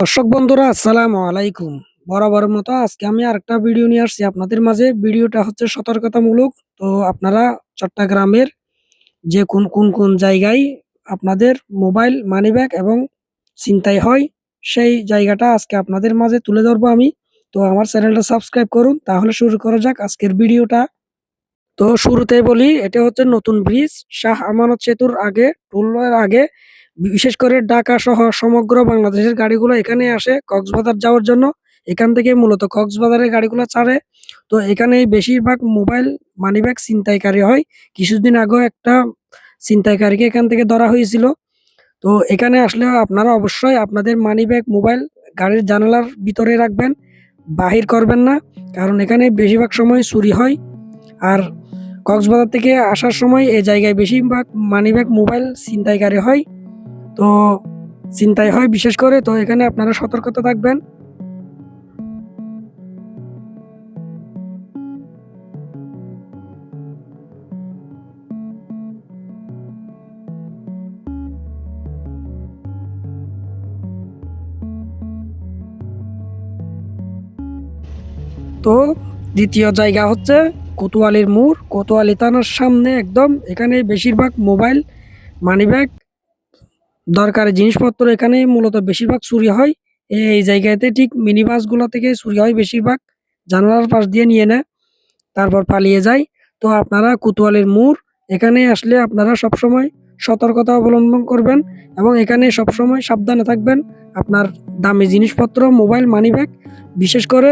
দর্শক বন্ধুরা আসসালামু আলাইকুম। বরাবরের মতো আজকে আমি আরেকটা ভিডিও নিয়ে আসছি আপনাদের মাঝে। ভিডিওটা হচ্ছে সতর্কতামূলক। তো আপনারা চট্টগ্রামের যে কোন জায়গায় আপনাদের মোবাইল, মানিব্যাগ এবং ছিনতাই হয় সেই জায়গাটা আজকে আপনাদের মাঝে তুলে ধরবো আমি। তো আমার চ্যানেলটা সাবস্ক্রাইব করুন। তাহলে শুরু করা যাক আজকের ভিডিওটা। তো শুরুতেই বলি এটা হচ্ছে নতুন ব্রিজ শাহ আমানত সেতুর আগে টোলের আগে বিশেষ করে ঢাকা সহ সমগ্র বাংলাদেশের গাড়িগুলো এখানে আসে কক্সবাজার যাওয়ার জন্য। এখান থেকে মূলত কক্সবাজারের গাড়িগুলো ছাড়ে। তো এখানে বেশিরভাগ মোবাইল মানিব্যাগ ছিনতাইকারী হয়। কিছুদিন আগেও একটা ছিনতাইকারীকে এখান থেকে ধরা হয়েছিল। তো এখানে আসলে আপনারা অবশ্যই আপনাদের মানিব্যাগ মোবাইল গাড়ির জানালার ভিতরে রাখবেন, বাহির করবেন না। কারণ এখানে বেশিরভাগ সময় চুরি হয়। আর কক্সবাজার থেকে আসার সময় এই জায়গায় বেশিরভাগ মানিব্যাগ মোবাইল ছিনতাইকারী হয়। তো ছিনতাই হয় বিশেষ করে। তো এখানে আপনারা সতর্কতা থাকবেন। তো দ্বিতীয় জায়গা হচ্ছে কোতোয়ালির মোড়, কোতোয়ালি থানার সামনে একদম। এখানে বেশিরভাগ মোবাইল, মানিব্যাগ, দরকারি জিনিসপত্র এখানে মূলত বেশিরভাগ চুরি হয়। এই জায়গাতে ঠিক মিনি বাসগুলো থেকে চুরি হয় বেশিরভাগ। জানালার পাশ দিয়ে নিয়ে নেয়, তারপর পালিয়ে যায়। তো আপনারা কোতোয়ালির মোড় এখানে আসলে আপনারা সবসময় সতর্কতা অবলম্বন করবেন এবং এখানে সবসময় সাবধানে থাকবেন। আপনার দামি জিনিসপত্র, মোবাইল, মানিব্যাগ, বিশেষ করে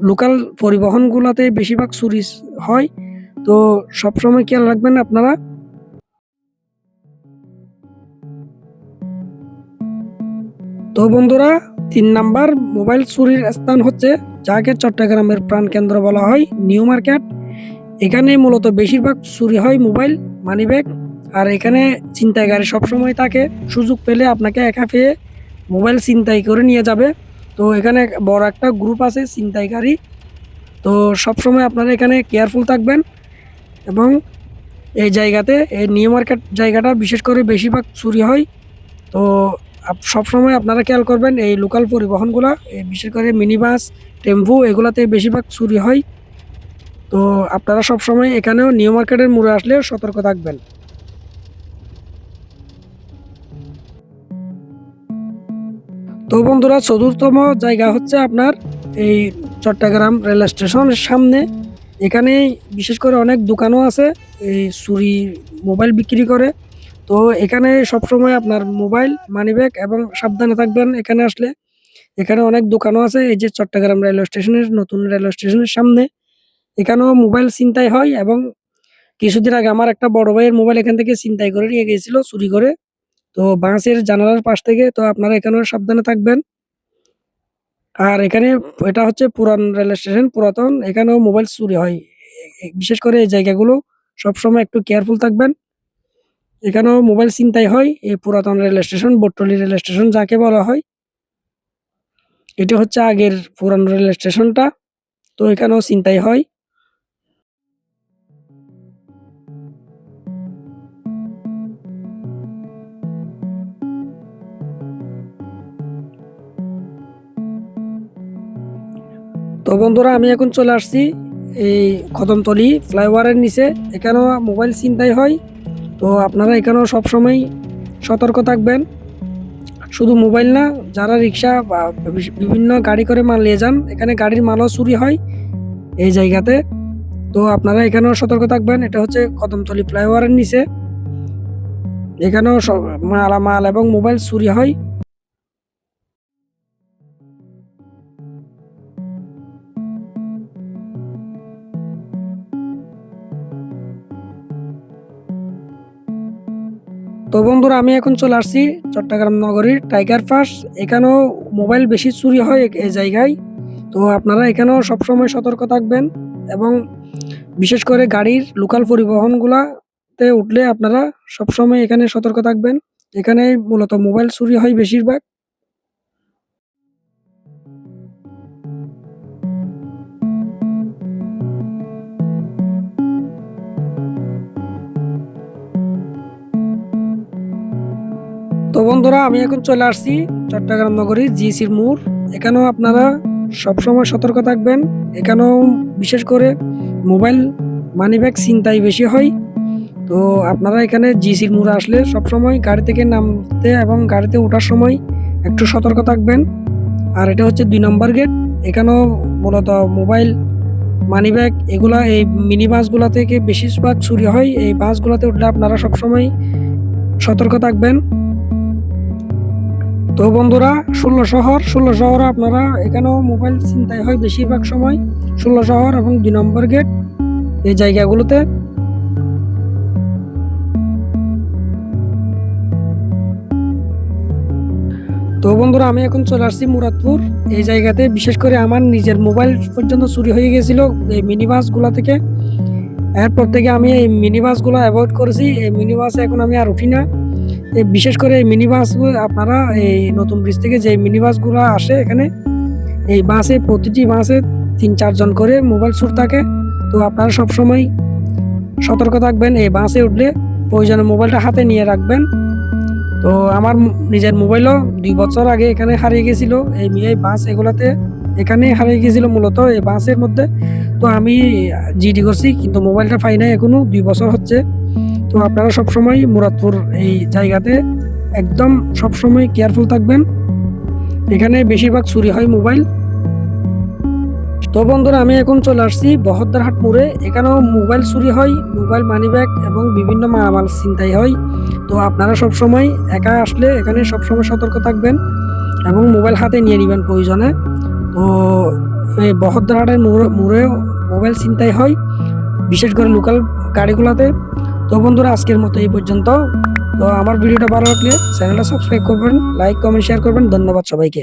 লোকাল পরিবহনগুলোতে বেশিরভাগ চুরি হয়। তো সবসময় খেয়াল রাখবেন আপনারা। তো বন্ধুরা, ৩ নাম্বার মোবাইল চুরির স্থান হচ্ছে যাকে চট্টগ্রামের প্রাণকেন্দ্র বলা হয়, নিউ মার্কেট। এখানে মূলত বেশিরভাগ চুরি হয় মোবাইল, মানিব্যাগ। আর এখানে ছিনতাইকারী সবসময় থাকে, সুযোগ পেলে আপনাকে একা পেয়ে মোবাইল ছিনতাই করে নিয়ে যাবে। তো এখানে বড় একটা গ্রুপ আছে ছিনতাইকারী। তো সবসময় আপনারা এখানে কেয়ারফুল থাকবেন এবং এই জায়গাতে এই নিউ মার্কেট জায়গাটা বিশেষ করে বেশিরভাগ চুরি হয়। তো সবসময় আপনারা খেয়াল করবেন এই লোকাল পরিবহনগুলা, বিশেষ করে মিনি বাস, টেম্পু এগুলাতে বেশিরভাগ চুরি হয়। তো আপনারা সবসময় এখানেও নিউ মার্কেটের মোড়ে আসলে সতর্ক থাকবেন। তো বন্ধুরা, চতুর্থম জায়গা হচ্ছে আপনার এই চট্টগ্রাম রেল স্টেশনের সামনে। এখানে বিশেষ করে অনেক দোকানও আছে এই চুরি মোবাইল বিক্রি করে। তো এখানে সবসময় আপনার মোবাইল, মানিব্যাগ এবং সাবধানে থাকবেন এখানে আসলে। এখানে অনেক দোকানও আছে এই যে চট্টগ্রাম রেলওয়ে স্টেশনের, নতুন রেলওয়ে স্টেশনের সামনে। এখানেও মোবাইল ছিনতাই হয় এবং কিছুদিন আগে আমার একটা বড় ভাইয়ের মোবাইল এখান থেকে ছিনতাই করে নিয়ে গিয়েছিল চুরি করে। তো বাসের জানালার পাশ থেকে। তো আপনারা এখানেও সাবধানে থাকবেন। আর এখানে এটা হচ্ছে পুরান রেল স্টেশন, পুরাতন। এখানেও মোবাইল চুরি হয়। বিশেষ করে এই জায়গাগুলো সবসময় একটু কেয়ারফুল থাকবেন। এখানেও মোবাইল ছিনতাই হয়। এই পুরাতন rail station, Battali rail station যাকে বলা হয়, এটা হচ্ছে আগের পুরান রেল স্টেশনটা। তো এখানেও ছিনতাই হয়। তো বন্ধুরা, আমি এখন চলে আসছি এই কদমতলী ফ্লাইওভারের নিচে। এখানেও মোবাইল ছিনতাই হয়। তো আপনারা এখানেও সবসময় সতর্ক থাকবেন। শুধু মোবাইল না, যারা রিক্সা বা বিভিন্ন গাড়ি করে মাল নিয়ে যান, এখানে গাড়ির মালও চুরি হয় এই জায়গাতে। তো আপনারা এখানেও সতর্ক থাকবেন। এটা হচ্ছে কদমতলী ফ্লাইওভারের নিচে। এখানেও মালামাল এবং মোবাইল চুরি হয়। তো বন্ধুরা, আমি এখন চলে আসছি চট্টগ্রাম নগরীর টাইগার পাস। এখানেও মোবাইল বেশি চুরি হয় এই জায়গায়। তো আপনারা এখানেও সবসময় সতর্ক থাকবেন এবং বিশেষ করে গাড়ির লোকাল পরিবহনগুলাতে উঠলে আপনারা সবসময় এখানে সতর্ক থাকবেন। এখানে মূলত মোবাইল চুরি হয় বেশিরভাগ। তো বন্ধুরা, আমি এখন চলে আসছি চট্টগ্রাম নগরী জিসির মোড়। এখানেও আপনারা সবসময় সতর্ক থাকবেন। এখানেও বিশেষ করে মোবাইল মানিব্যাগ ছিনতাই বেশি হয়। তো আপনারা এখানে জিসির মোড়ে আসলে সবসময় গাড়ি থেকে নামতে এবং গাড়িতে ওঠার সময় একটু সতর্ক থাকবেন। আর এটা হচ্ছে 2 নম্বর গেট। এখানেও মূলত মোবাইল মানিব্যাগ এগুলা এই মিনি বাসগুলা থেকে বেশিরভাগ চুরি হয়। এই বাসগুলাতে উঠলে আপনারা সবসময় সতর্ক থাকবেন। তো বন্ধুরা, 16 শহরে আপনারা এখানেও মোবাইল ছিনতাই হয় বেশিরভাগ সময়। 16 শহর এবং 2 নম্বর গেট এই জায়গাগুলোতে। তো বন্ধুরা, আমি এখন চলে আসছি মুরাদপুর। এই জায়গাতে বিশেষ করে আমার নিজের মোবাইল পর্যন্ত চুরি হয়ে গেছিল এই মিনি বাসগুলা থেকে। এরপর থেকে আমি এই মিনি বাসগুলো অ্যাভয়েড করেছি। এই মিনি বাসে এখন আমি আর উঠি না। বিশেষ করে এই মিনি বাস আপনারা এই নতুন ব্রিজ থেকে যে মিনি বাসগুলো আসে এখানে, এই বাসে প্রতিটি বাসে 3-4 জন করে মোবাইল চোর থাকে। তো আপনারা সবসময় সতর্ক থাকবেন। এই বাসে উঠলে প্রয়োজনে মোবাইলটা হাতে নিয়ে রাখবেন। তো আমার নিজের মোবাইলও 2 বছর আগে এখানে হারিয়ে গেছিল। এই বাস এগুলাতে এখানে হারিয়ে গেছিল মূলত এই বাসের মধ্যে। তো আমি জিডি করছি কিন্তু মোবাইলটা পাই নাই এখনো 2 বছর হচ্ছে। তো আপনারা সবসময় মুরাদপুর এই জায়গাতে একদম সবসময় কেয়ারফুল থাকবেন। এখানে বেশিরভাগ চুরি হয় মোবাইল। তো বন্ধুরা, আমি এখন চলে আসছি বহদ্দারহাট মোড়ে। এখানেও মোবাইল চুরি হয়, মোবাইল মানিব্যাগ এবং বিভিন্ন মালামাল ছিনতাই হয়। তো আপনারা সবসময় একা আসলে এখানে সবসময় সতর্ক থাকবেন এবং মোবাইল হাতে নিয়ে নেবেন প্রয়োজনে। তো এই বহদ্দারহাটের মোড়েও মোবাইল ছিনতাই হয় বিশেষ করে লোকাল গাড়িগুলোতে। তো বন্ধুরা, আজকের মতো এই পর্যন্ত। তো আমার ভিডিওটা ভালো লাগলে চ্যানেলটা সাবস্ক্রাইব করবেন, লাইক কমেন্ট শেয়ার করবেন। ধন্যবাদ সবাইকে।